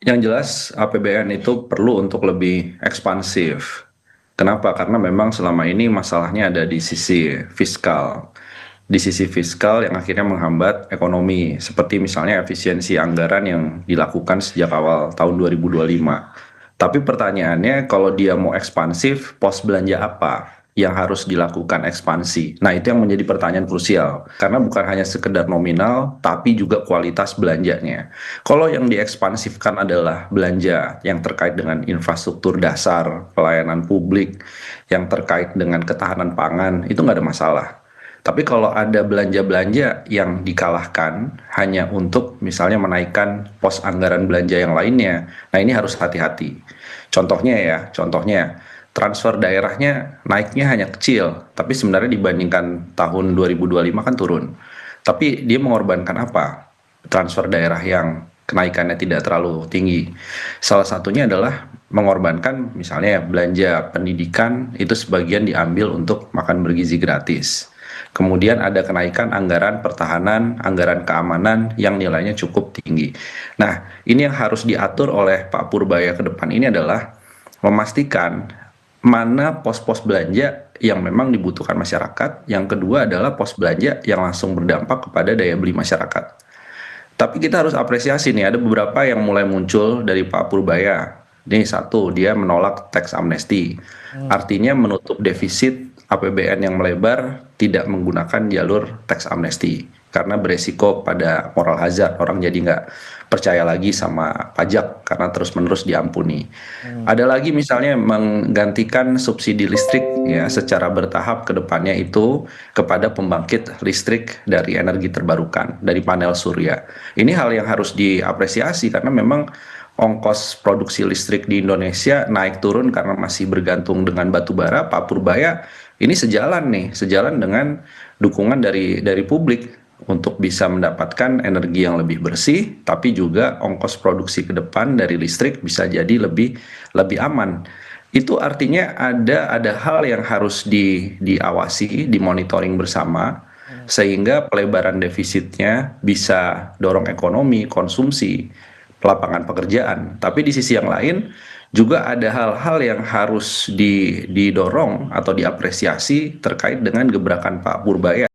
Yang jelas APBN itu perlu untuk lebih ekspansif. Kenapa? Karena memang selama ini masalahnya ada di sisi fiskal. Di sisi fiskal yang akhirnya menghambat ekonomi, seperti misalnya efisiensi anggaran yang dilakukan sejak awal tahun 2025. Tapi pertanyaannya, kalau dia mau ekspansif, pos belanja apa yang harus dilakukan ekspansi? Nah, itu yang menjadi pertanyaan krusial. Karena bukan hanya sekedar nominal, tapi juga kualitas belanjanya. Kalau yang diekspansifkan adalah belanja yang terkait dengan infrastruktur dasar, pelayanan publik, yang terkait dengan ketahanan pangan, itu nggak ada masalah. Tapi kalau ada belanja-belanja yang dikalahkan hanya untuk misalnya menaikkan pos anggaran belanja yang lainnya, nah ini harus hati-hati. Contohnya transfer daerahnya naiknya hanya kecil, tapi sebenarnya dibandingkan tahun 2025 kan turun. Tapi dia mengorbankan apa? Transfer daerah yang kenaikannya tidak terlalu tinggi. Salah satunya adalah mengorbankan misalnya belanja pendidikan itu sebagian diambil untuk makan bergizi gratis. Kemudian ada kenaikan anggaran pertahanan, anggaran keamanan yang nilainya cukup tinggi. Nah, ini yang harus diatur oleh Pak Purbaya ke depan ini adalah memastikan mana pos-pos belanja yang memang dibutuhkan masyarakat. Yang kedua adalah pos belanja yang langsung berdampak kepada daya beli masyarakat. Tapi kita harus apresiasi nih, ada beberapa yang mulai muncul dari Pak Purbaya. Ini satu, dia menolak tax amnesty. Hmm. Artinya menutup defisit APBN yang melebar, tidak menggunakan jalur tax amnesty. Karena beresiko pada moral hazard, orang jadi nggak percaya lagi sama pajak karena terus-menerus diampuni. Hmm. Ada lagi misalnya menggantikan subsidi listrik ya secara bertahap ke depannya itu kepada pembangkit listrik dari energi terbarukan, dari panel surya. Ini hal yang harus diapresiasi karena memang ongkos produksi listrik di Indonesia naik turun karena masih bergantung dengan batu bara. Pak Purbaya ini sejalan nih, sejalan dengan dukungan dari publik untuk bisa mendapatkan energi yang lebih bersih, tapi juga ongkos produksi ke depan dari listrik bisa jadi lebih lebih aman. Itu artinya ada hal yang harus diawasi, dimonitoring bersama, Hmm. sehingga pelebaran defisitnya bisa dorong ekonomi, konsumsi, lapangan pekerjaan. Tapi di sisi yang lain juga ada hal-hal yang harus didorong atau diapresiasi terkait dengan gebrakan Pak Purbaya